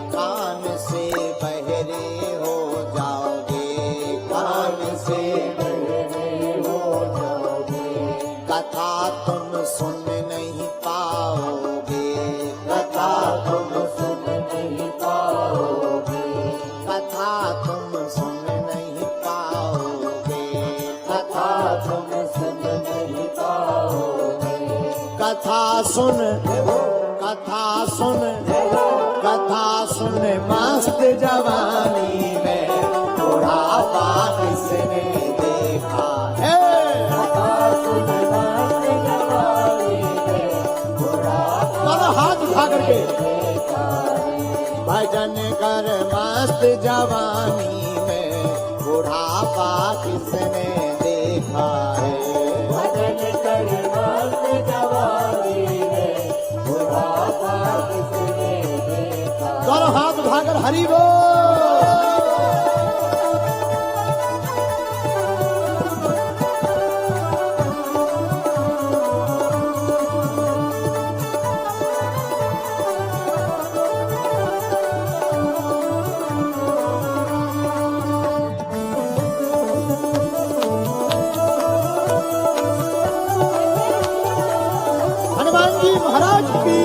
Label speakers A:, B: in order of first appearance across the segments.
A: कान से बहरे हो जाओगे, कान से बहरे हो जाओगे। कथा तुम सुन नहीं पाओगे, कथा तुम सुन नहीं पाओगे। कथा तुम सुन नहीं पाओगे, कथा तुम सुन नहीं पाओगे। कथा सुन, कथा सुन, कथा सुन मस्त जवानी में बुढ़ापा किसने देखा है। कथा सुन मस्त जवानी में बुढ़ापा हाथ उठा करके भजन कर मस्त जवानी में बुढ़ापा किसने देखा है। भजन कर मस्त जवानी में बुढ़ापा किसने देखा। दोनों हाथ उठाकर हरि बोल। हनुमान जी महाराज की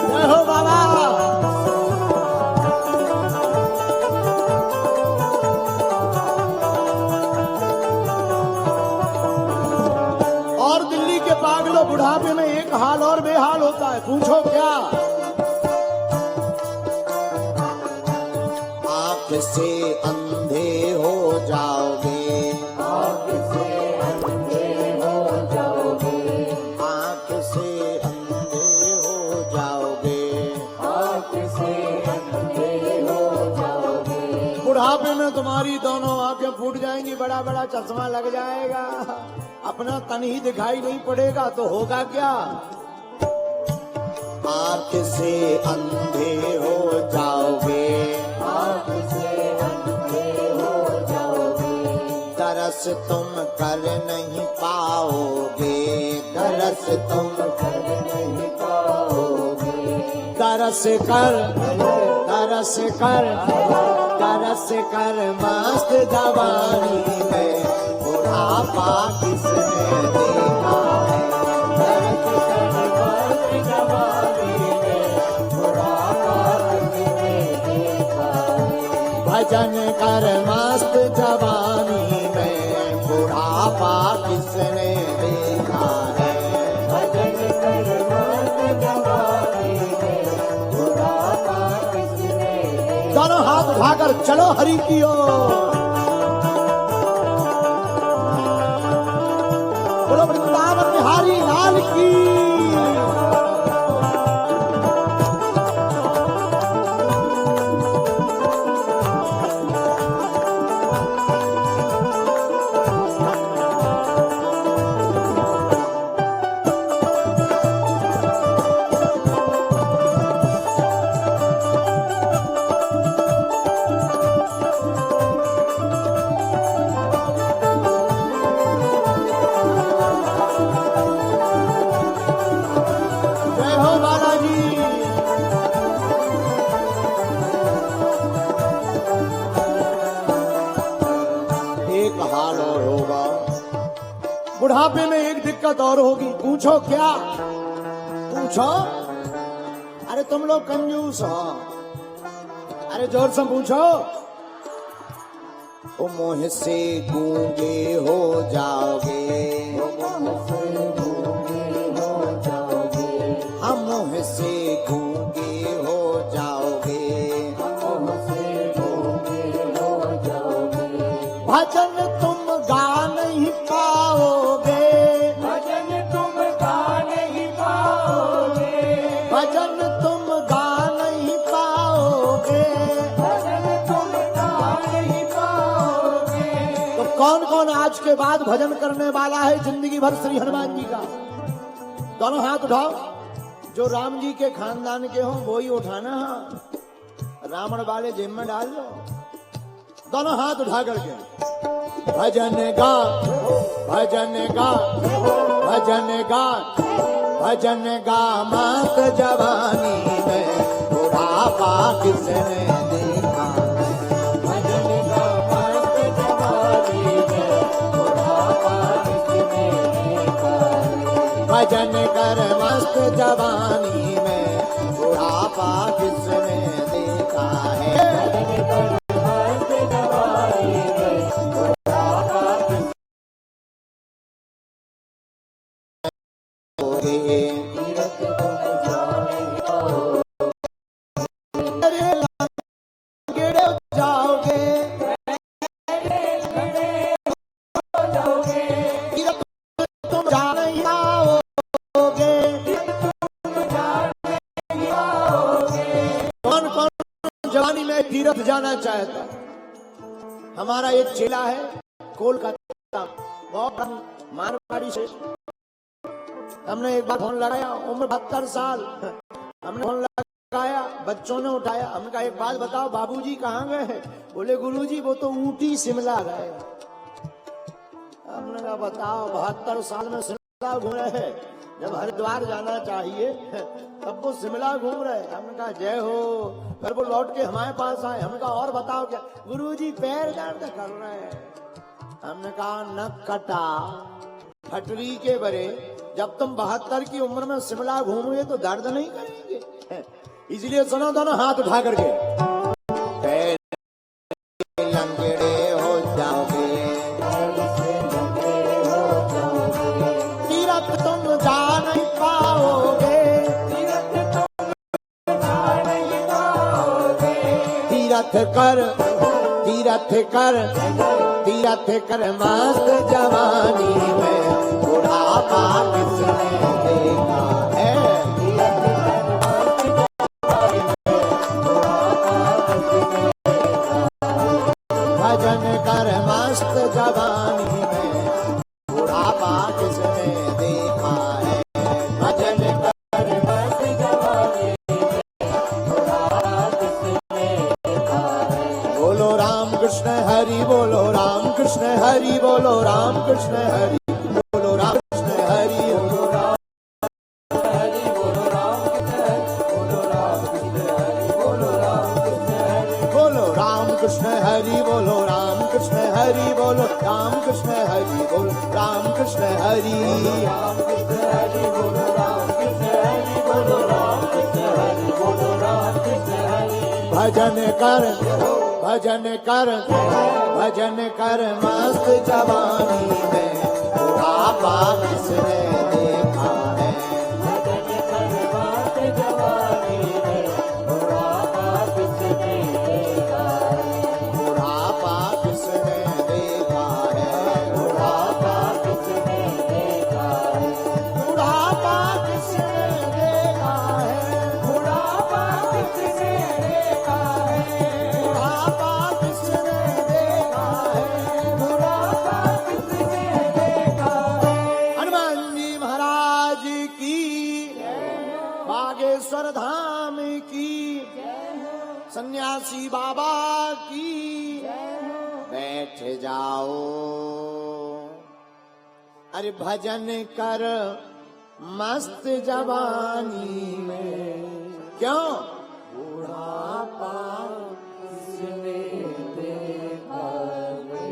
A: जय हो बाबा। और दिल्ली के पागलों, बुढ़ापे में एक हाल और बेहाल होता है, पूछो क्या। आँख से अंधे हो जाओगे, आँख से अंधे हो जाओगे। आँख से अंधे हो जाओगे, आँख से अंधे हो जाओगे। बुढ़ापे में तुम्हारी दोनों आंखें फूट जाएंगी, बड़ा बड़ा चश्मा लग जाएगा, अपना तन ही दिखाई नहीं पड़ेगा, तो होगा क्या। आँख से अंधे हो जाओगे, आँख से अंधे हो जाओगे। तरस तुम कर नहीं पाओगे, तरस तुम कर नहीं पाओगे। तरस कर, तरस कर, तरस कर मस्त जवानी में बुढ़ापा किसने देखा है। तरस कर मस्त जवानी में बुढ़ापा किसने देखा है। भजन कर मस्त जवानी में बुढ़ापा किसने देखा है। भजन कर मस्त जवानी में बुढ़ापा किसने देखा। दोनों हाथ उठाकर चलो हरि की ओर। बोलो वृंदावन बिहारी लाल की। जय हो बालाजी। एक हाल और होगा, बुढ़ापे में एक दिक्कत और होगी, पूछो क्या। पूछो। अरे तुम लोग कंजूस हो, अरे जोर से पूछो। ओ मोह से गूंगे हो जाओगे, हम मोह से गूंगे हो जाओगे, भजन तुम गा नहीं पाओगे, भजन तुम गा नहीं पाओगे, भजन तुम गा नहीं पाओगे, भजन तुम गा नहीं पाओगे। तो कौन कौन आज के बाद भजन करने वाला है जिंदगी भर श्री हनुमान जी का। दोनों हाथ उठाओ। जो राम जी के खानदान के हो वो ही उठाना। रावण वाले जेब में डाल लो, दोनों हाथ उठा करके भजन गा भजन गा भजन गा भजन गा मस्त जवानी में बुढ़ापा किसने देखा। भजन गा मस्त जवानी में बुढ़ापा किसने देखा। भजन कर मस्त जवानी में बुढ़ापा किसने देखा है। जवानी में तीर्थ जाना चाहता। हमारा एक चेला है कोलकाता, बहुत मारवाड़ी से। हमने एक बार फोन लगाया, उम्र 72 साल। हमने फोन लगाया, बच्चों ने उठाया। हमने कहा एक बात बताओ बाबूजी कहाँ गए? बोले गुरुजी वो तो ऊटी शिमला गए। हमने कहा बताओ 72 साल में शिमला घूम रहे हैं, जब हरिद्वार जाना चाहिए तब वो शिमला घूम रहे। हमने कहा जय हो। फिर वो लौट के हमारे पास आए। हमने कहा और बताओ क्या? गुरुजी पैर दर्द कर रहे हैं। हमने कहा नक कटा फटरी के बरे, जब तुम 72 की उम्र में शिमला घूमोगे तो दर्द नहीं करेंगे। इसलिए सुनो दोनों हाथ उठा करके लंगड़े हो जाओगे, तीरथ तुम जा नहीं पाओगे, तीरथ कर तीरथ कर तीरथ कर मस्त जवानी में बुढ़ापा किसने देखा है। भजन कर मस्त जवानी में बुढ़ापा किसने देखा है। भजन कर मस्त जवानी में बुढ़ापा किसने देखा है। बोलो राम कृष्ण हरि बोलो राम कृष्ण हरि बोलो राम कृष्ण हरि बोलो राम कृष्ण हरि बोलो राम हरि बोलो राम कृष्ण हरि बोलो राम कृष्ण हरि बोलो राम कृष्ण हरि बोलो राम कृष्ण हरि बोलो राम कृष्ण हरि बोलो राम कृष्ण हरि बोलो राम कृष्ण हरि बोलो राम कृष्ण हरि बोलो राम कृष्ण हरि। भजन कर भजन कर भजन कर मस्त जवानी में बुढ़ापा किसने देखा है। भजन कर मस्त जवानी में बुढ़ापा किसने देखा है। बुढ़ापा किसने देखा है। बुढ़ापा किसने देखा है। बुढ़ापा किसने देखा है। बुढ़ापा किसने देखा है। बुढ़ापा किसने देखा है। बुढ़ापा किसने देखा है। हनुमान जी महाराज की, बागेश्वर धाम की, सन्यासी बाबा की। बैठ जाओ अरे भजन कर मस्त जवानी में, क्यों बुढ़ापा किसने देखा।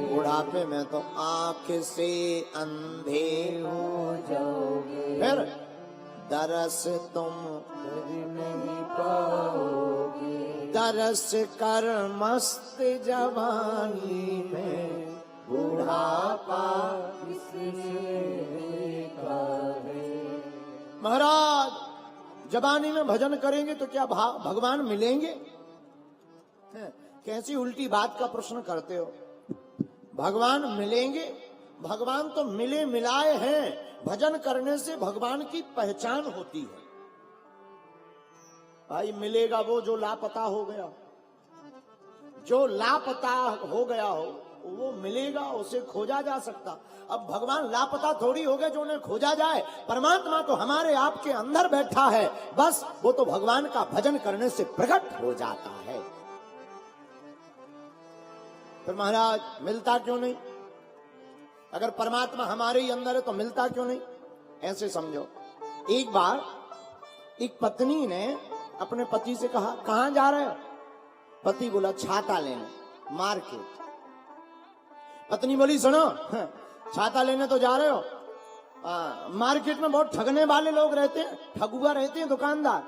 A: बुढ़ापे में तो आंख से अंधे हो जाओगे, फिर दरस तुम नहीं पाओगे। दरस कर मस्त जवानी में बुढ़ापा किसने देखा है। महाराज जवानी में भजन करेंगे तो क्या भगवान मिलेंगे? कैसी उल्टी बात का प्रश्न करते हो। भगवान मिलेंगे? भगवान तो मिले मिलाए हैं। भजन करने से भगवान की पहचान होती है। भाई मिलेगा वो जो लापता हो गया। जो लापता हो गया हो वो मिलेगा, उसे खोजा जा सकता। अब भगवान लापता थोड़ी हो गए जो उन्हें खोजा जाए। परमात्मा तो हमारे आपके अंदर बैठा है, बस वो तो भगवान का भजन करने से प्रकट हो जाता है। फिर महाराज मिलता क्यों नहीं? अगर परमात्मा हमारे ही अंदर है तो मिलता क्यों नहीं? ऐसे समझो, एक बार एक पत्नी ने अपने पति से कहा, कहां जा रहे हो? पति बोला, छाता लेने, मार्केट। पत्नी बोली, सुनो, छाता लेने तो जा रहे हो, मार्केट में बहुत ठगने वाले लोग रहते हैं, ठगुआ रहते हैं दुकानदार।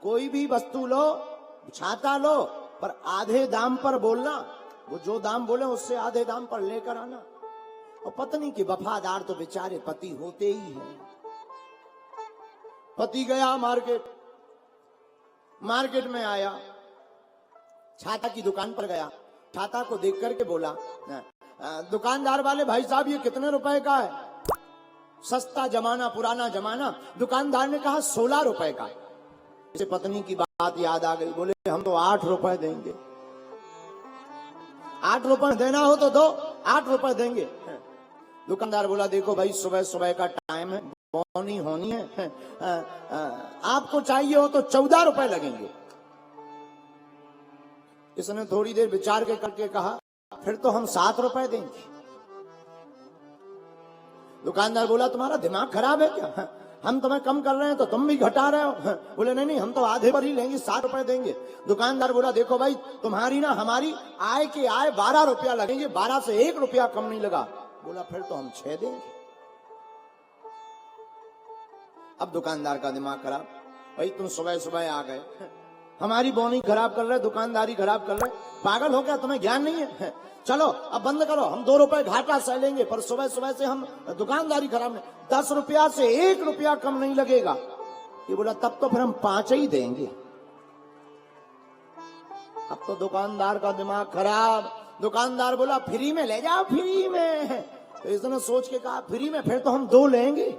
A: कोई भी वस्तु लो, छाता लो, पर आधे दाम पर बोलना, वो जो दाम बोले उससे आधे दाम पर लेकर आना। और पत्नी के वफादार तो बेचारे पति होते ही हैं। पति गया मार्केट, मार्केट में आया, छाता की दुकान पर गया, छाता को देख करके बोला, दुकानदार वाले भाई साहब ये कितने रुपए का है? सस्ता जमाना, पुराना जमाना। दुकानदार ने कहा 16 रुपए का। इसे पत्नी की बात याद आ गई, बोले हम तो 8 रुपए देंगे। 8 रुपए देना हो तो दो, 8 रुपए देंगे। दुकानदार बोला, देखो भाई सुबह सुबह का टाइम है, बोनी होनी है, आपको चाहिए हो तो 14 रुपए लगेंगे। इसने थोड़ी देर विचार के करके कहा, फिर तो हम 7 रुपए देंगे। दुकानदार बोला, तुम्हारा दिमाग खराब है क्या? हम तुम्हें कम कर रहे हैं तो तुम भी घटा रहे हो। बोले नहीं नहीं, हम तो आधे पर ही लेंगे, 7 रुपए देंगे। दुकानदार बोला, देखो भाई तुम्हारी ना हमारी आय के आय 12 रुपया लगेंगे, 12 से 1 रुपया कम नहीं लगा। बोला फिर तो हम 6 देंगे। अब दुकानदार का दिमाग खराब, भाई तुम सुबह सुबह आ गए, हमारी बोनी खराब कर रहे, दुकानदारी खराब कर रहे, पागल हो गया, तुम्हें ज्ञान नहीं है? चलो अब बंद करो, हम 2 रुपए घाटा सह लेंगे, पर सुबह सुबह से हम दुकानदारी खराब नहीं, 10 रुपया से 1 रुपया कम नहीं लगेगा। ये बोला तब तो फिर हम 5 ही देंगे। अब तो दुकानदार का दिमाग खराब। दुकानदार बोला, फ्री में ले जाओ, फ्री में। तो इसने सोच के कहा, फ्री में? फिर तो हम 2 लेंगे।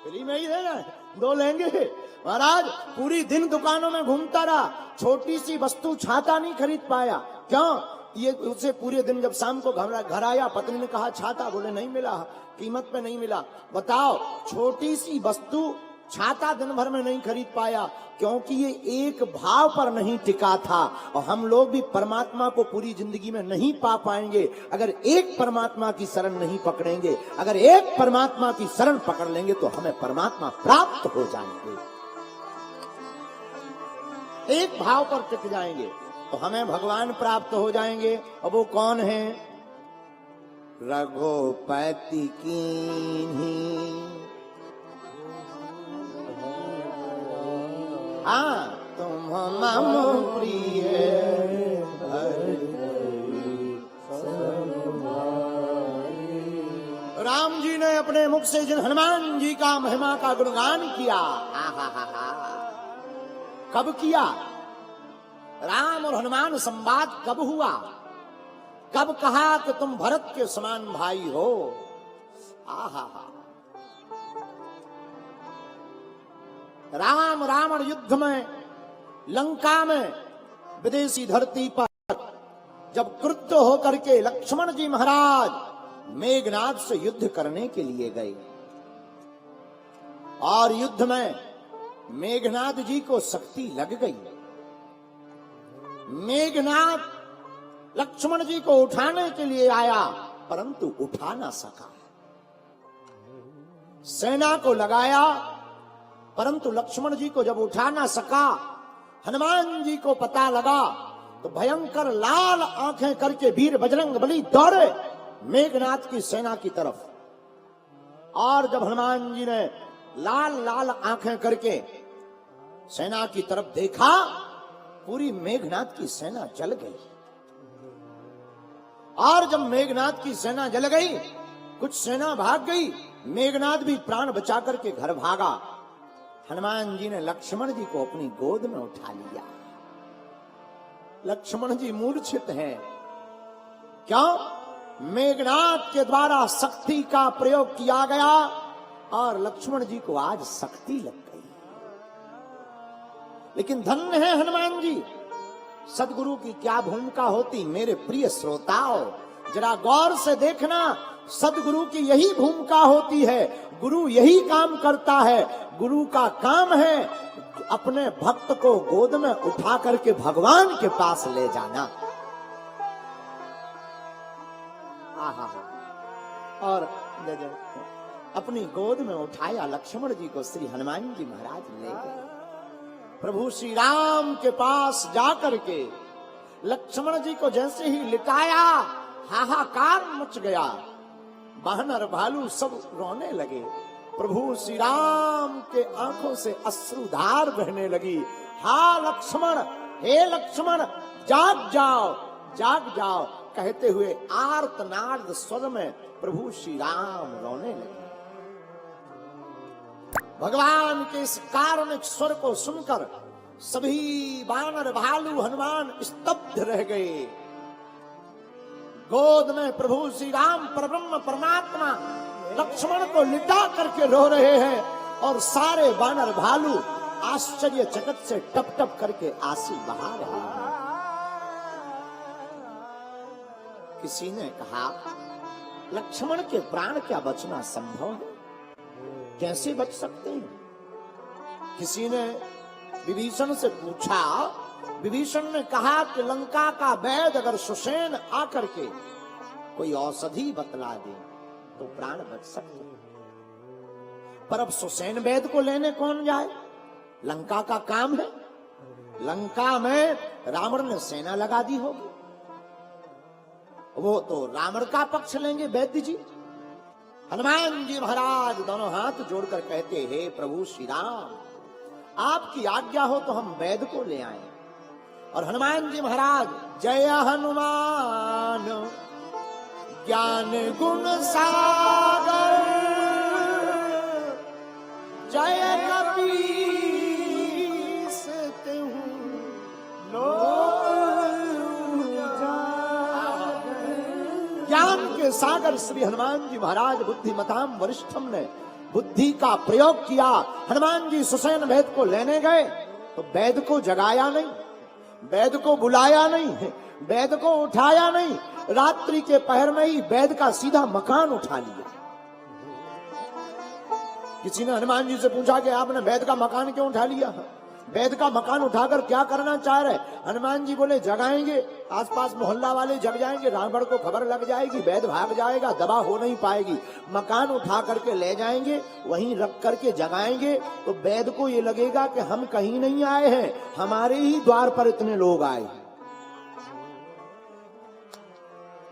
A: फ्री में ही देना, 2 लेंगे। महाराज पूरी दिन दुकानों में घूमता रहा, छोटी सी वस्तु छाता नहीं खरीद पाया। क्यों? ये उसे पूरे दिन, जब शाम को घर आया, पत्नी ने कहा छाता, बोले नहीं मिला, कीमत पे नहीं मिला। बताओ, छोटी सी वस्तु छाता दिन भर में नहीं खरीद पाया, क्योंकि ये एक भाव पर नहीं टिका था। और हम लोग भी परमात्मा को पूरी जिंदगी में नहीं पा पाएंगे अगर एक परमात्मा की शरण नहीं पकड़ेंगे। अगर एक परमात्मा की शरण पकड़ लेंगे तो हमें परमात्मा प्राप्त हो जाएंगे, एक भाव पर टिक जाएंगे तो हमें भगवान प्राप्त हो जाएंगे। और वो कौन है? रघुपति कीन्ही तुम मम प्रिय राम जी ने अपने मुख से जिन हनुमान जी का महिमा का गुणगान किया, कब किया? राम और हनुमान संवाद कब हुआ? कब कहा कि तुम भरत के समान भाई हो? राम रावण युद्ध में, लंका में, विदेशी धरती पर जब क्रुद्ध होकर के लक्ष्मण जी महाराज मेघनाद से युद्ध करने के लिए गए, और युद्ध में मेघनाद जी को शक्ति लग गई। मेघनाद लक्ष्मण जी को उठाने के लिए आया, परंतु उठा ना सका। सेना को लगाया, परंतु लक्ष्मण जी को जब उठा ना सका, हनुमान जी को पता लगा तो भयंकर लाल आंखें करके वीर बजरंगबली दौड़े मेघनाद की सेना की तरफ। और जब हनुमान जी ने लाल लाल आंखें करके सेना की तरफ देखा, पूरी मेघनाद की सेना जल गई। और जब मेघनाद की सेना जल गई, कुछ सेना भाग गई, मेघनाद भी प्राण बचा करके घर भागा। हनुमान जी ने लक्ष्मण जी को अपनी गोद में उठा लिया। लक्ष्मण जी मूर्छित हैं। क्यों? मेघनाद के द्वारा शक्ति का प्रयोग किया गया और लक्ष्मण जी को आज शक्ति लग गई। लेकिन धन्य है हनुमान जी। सदगुरु की क्या भूमिका होती मेरे प्रिय श्रोताओ, जरा गौर से देखना सदगुरु की यही भूमिका होती है, गुरु यही काम करता है। गुरु का काम है अपने भक्त को गोद में उठा करके भगवान के पास ले जाना। आहा, और अपनी गोद में उठाया लक्ष्मण जी को श्री हनुमान जी महाराज ले गए। प्रभु श्री राम के पास जाकर के लक्ष्मण जी को जैसे ही लिटाया, हाहाकार मच गया, वानर भालू सब रोने लगे। प्रभु श्री राम के आंखों से अश्रुधार बहने लगी। हा लक्ष्मण, हे लक्ष्मण, जाग जाओ, जाग जाओ कहते हुए आर्तनाद स्वर में प्रभु श्री राम रोने लगे। भगवान के इस कारुणिक स्वर को सुनकर सभी वानर भालू हनुमान स्तब्ध रह गए। गोद में प्रभु श्री राम परब्रह्म परमात्मा लक्ष्मण को लिटा करके रो रहे हैं और सारे वानर भालू आश्चर्यचकित से टप टप करके आंसू बहा रहे हैं। किसी ने कहा, लक्ष्मण के प्राण क्या बचना संभव है? कैसे बच सकते हैं? किसी ने विभीषण से पूछा। विभीषण ने कहा कि लंका का वैद अगर सुसेन आकर के कोई औषधि बतला दे तो प्राण बच सकते हैं। पर अब सुसेन वैद को लेने कौन जाए? लंका का काम है। लंका में रावण ने सेना लगा दी होगी, वो तो रावण का पक्ष लेंगे वैद्य जी। हनुमान जी महाराज दोनों हाथ जोड़कर कहते, हे प्रभु श्री राम, आपकी आज्ञा हो तो हम वैद्य को ले आए। और हनुमान जी महाराज, जय हनुमान ज्ञान गुण सागर, जय कपीस तिहुँ ज्ञान के सागर श्री हनुमान जी महाराज बुद्धिमताम वरिष्ठम ने बुद्धि का प्रयोग किया। हनुमान जी सुसेन वैद्य को लेने गए तो वैद्य को जगाया नहीं, वैद्य को बुलाया नहीं, वैद्य को उठाया नहीं। रात्रि के पहर में ही वैद्य का सीधा मकान उठा लिया। किसी ने हनुमान जी से पूछा कि आपने वैद्य का मकान क्यों उठा लिया? वैद्य का मकान उठाकर क्या करना चाह रहे? हनुमान जी बोले, जगाएंगे, आसपास मोहल्ला वाले जग जाएंगे, रावण को खबर लग जाएगी, वैद्य भाग जाएगा, दबा हो नहीं पाएगी। मकान उठा करके ले जाएंगे, वहीं रख करके जगाएंगे तो वैद्य को ये लगेगा कि हम कहीं नहीं आए हैं, हमारे ही द्वार पर इतने लोग आए हैं।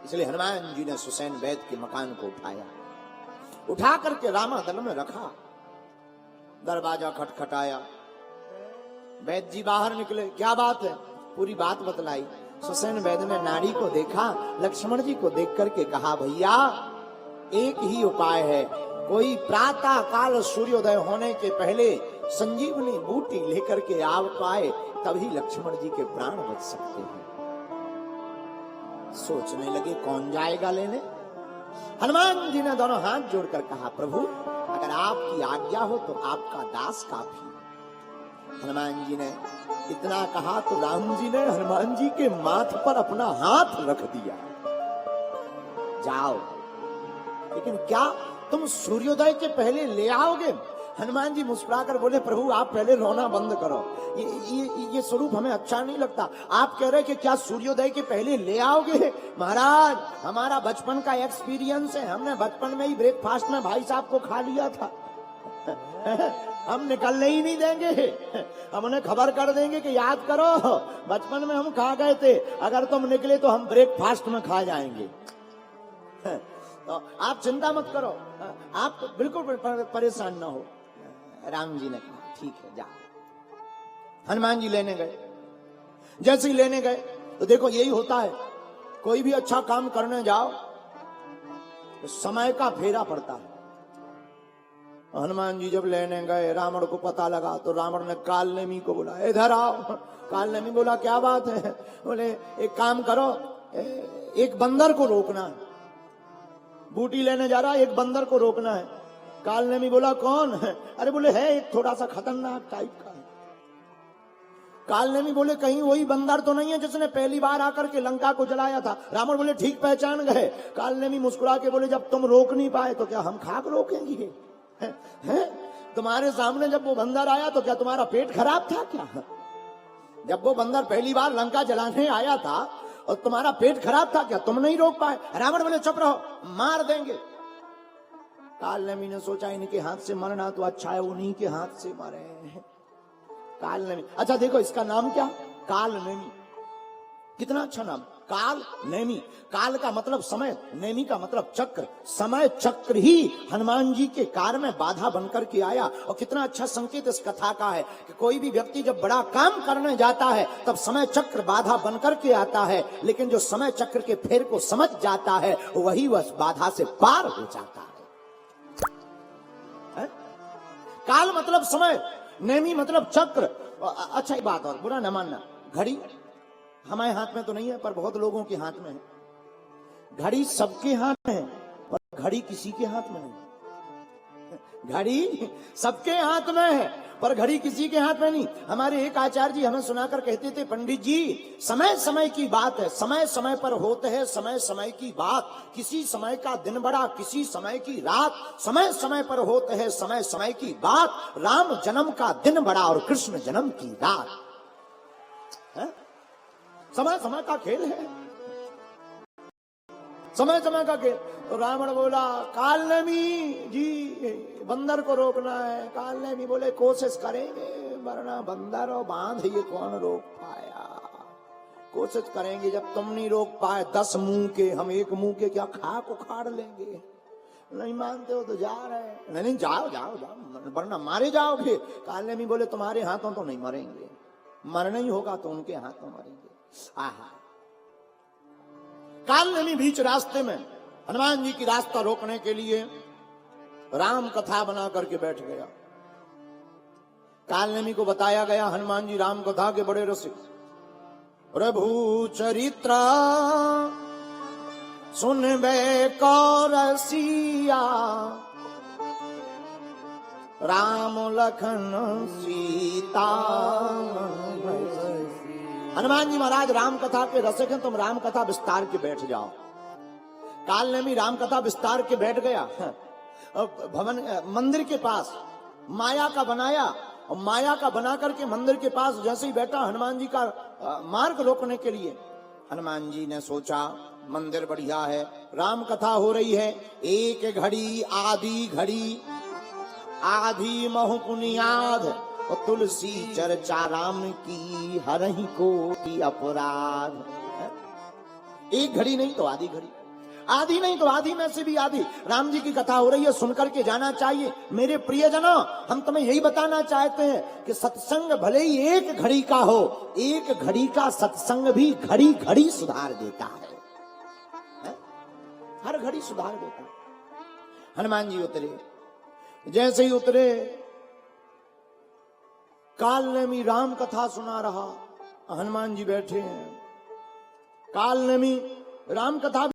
A: इसलिए हनुमान जी ने सुसेन वैद्य के मकान को उठाया, उठा करके रामादल में रखा। दरवाजा खटखटाया, वैद्य जी बाहर निकले। क्या बात है? पूरी बात बतलाई। सुसेन वैद्य ने नारी को देखा, लक्ष्मण जी को देख करके कहा, भैया एक ही उपाय है, कोई प्रातः काल सूर्योदय होने के पहले संजीवनी बूटी लेकर के आ पाए तभी लक्ष्मण जी के प्राण बच सकते हैं। सोचने लगे कौन जाएगा लेने। हनुमान जी ने दोनों हाथ जोड़कर कहा, प्रभु अगर आपकी आज्ञा हो तो आपका दास काफी। हनुमान जी ने इतना कहा तो राम जी ने हनुमान जी के माथ पर अपना हाथ रख दिया, जाओ। लेकिन क्या तुम सूर्योदय के पहले ले आओगे? हनुमान जी मुस्कुराकर बोले, प्रभु आप पहले रोना बंद करो, ये स्वरूप हमें अच्छा नहीं लगता। आप कह रहे कि क्या सूर्योदय के पहले ले आओगे? महाराज हमारा बचपन का एक्सपीरियंस है, हमने बचपन में ही ब्रेकफास्ट में भाई साहब को खा लिया था। हम निकलने ही नहीं देंगे, हम उन्हें खबर कर देंगे कि याद करो बचपन में हम खा गए थे, अगर तुम निकले तो हम ब्रेकफास्ट में खा जाएंगे। तो आप चिंता मत करो, आप बिल्कुल परेशान ना हो। राम जी ने कहा ठीक है जा। हनुमान जी लेने गए। जैसे ही लेने गए तो देखो यही होता है, कोई भी अच्छा काम करने जाओ तो समय का फेरा पड़ता है। हनुमान जी जब लेने गए, रावण को पता लगा तो रावण ने कालनेमी को बोला, इधर आओ। कालनेमी बोला क्या बात है? बोले एक काम करो, एक बंदर को रोकना है, बूटी लेने जा रहा है, एक बंदर को रोकना है। कालनेमी बोला कौन है? अरे बोले है एक थोड़ा सा खतरनाक टाइप का है। काल नेमी बोले कहीं वही बंदर तो नहीं है जिसने पहली बार आकर के लंका को जलाया था। रावण बोले ठीक पहचान गए। काल नेमी मुस्कुरा के बोले जब तुम रोक नहीं पाए तो क्या हम खाक रोकेंगे? हैं? तुम्हारे सामने जब वो बंदर आया तो क्या तुम्हारा पेट खराब था क्या? जब वो बंदर पहली बार लंका जलाने आया था और तुम्हारा पेट खराब था क्या? तुम नहीं रोक पाए? रावण बोले चुप रहो, मार देंगे। काल नेमी ने सोचा इनके हाथ से मरना तो अच्छा है, उन्हीं के हाथ से मरे। काल नेमी, अच्छा देखो इसका नाम क्या? काल नेमी। कितना अच्छा नाम, काल नेमी। काल का मतलब समय, नेमी का मतलब चक्र। समय चक्र ही हनुमान जी के कार्य में बाधा बनकर के आया। और कितना अच्छा संकेत इस कथा का है कि कोई भी व्यक्ति जब बड़ा काम करने जाता है तब समय चक्र बाधा बनकर के आता है, लेकिन जो समय चक्र के फेर को समझ जाता है वही वह बाधा से पार हो जाता है। काल मतलब समय, नेमी मतलब चक्र। अच्छा एक बात और, बुरा न मानना, घड़ी हमारे हाथ में तो नहीं है पर बहुत लोगों के हाथ में है। घड़ी सबके हाथ में है पर घड़ी किसी के हाथ में नहीं। घड़ी सबके हाथ में है पर घड़ी किसी के हाथ में नहीं। हमारे एक आचार्य जी हमें सुनाकर कहते थे, पंडित जी समय समय की बात है, समय समय पर होते है समय समय की बात। किसी समय का दिन बड़ा, किसी समय की रात, समय समय पर होते है समय समय की बात। राम जन्म का दिन बड़ा और कृष्ण जन्म की रात है? समय समय का खेल है, समय समय का खेल। तो रावण बोला काल नेमी जी बंदर को रोकना है। काल नेमी बोले कोशिश करेंगे, वरना बंदर और बांध ये कौन रोक पाया। कोशिश करेंगे, जब तुम नहीं रोक पाए 10 मुंह के, हम एक मुंह के क्या खाक उखाड़ लेंगे। नहीं मानते हो तो जा रहे। नहीं जाओ जाओ जाओ, वरना मारे जाओगे। काल नेमी बोले तुम्हारे हाथों तो नहीं मरेंगे, मरना ही होगा तो उनके हाथों मरेंगे। आहा, काल नेमी बीच रास्ते में हनुमान जी की रास्ता रोकने के लिए राम कथा बना करके बैठ गया। काल नेमी को बताया गया हनुमान जी राम कथा के बड़े रसिक। प्रभु चरित्र सुनबे को रसिया, राम लखन सीता। हनुमान जी महाराज राम कथा के रसिक हैं, तुम राम कथा विस्तार के बैठ जाओ। काल नेमी राम कथा विस्तार के बैठ गया। भवन मंदिर के पास माया का बनाया और माया का बना करके मंदिर के पास जैसे ही बैठा हनुमान जी का मार्ग रोकने के लिए। हनुमान जी ने सोचा मंदिर बढ़िया है, राम कथा हो रही है, एक घड़ी आधी घड़ी, आधी महु पुनियाद और तुलसी चर्चा राम की हरहि कोटि अपराध। एक घड़ी नहीं तो आधी घड़ी, आधी नहीं तो आधी में से भी आधी राम जी की कथा हो रही है, सुनकर के जाना चाहिए। मेरे प्रियजनों, हम तुम्हें यही बताना चाहते हैं कि सत्संग भले ही एक घड़ी का हो, एक घड़ी का सत्संग भी घड़ी घड़ी सुधार देता है? हर घड़ी सुधार देता है। हनुमान जी उतरे, जैसे ही उतरे काल नेमी राम कथा सुना रहा, हनुमान जी बैठे हैं। काल नेमी राम कथा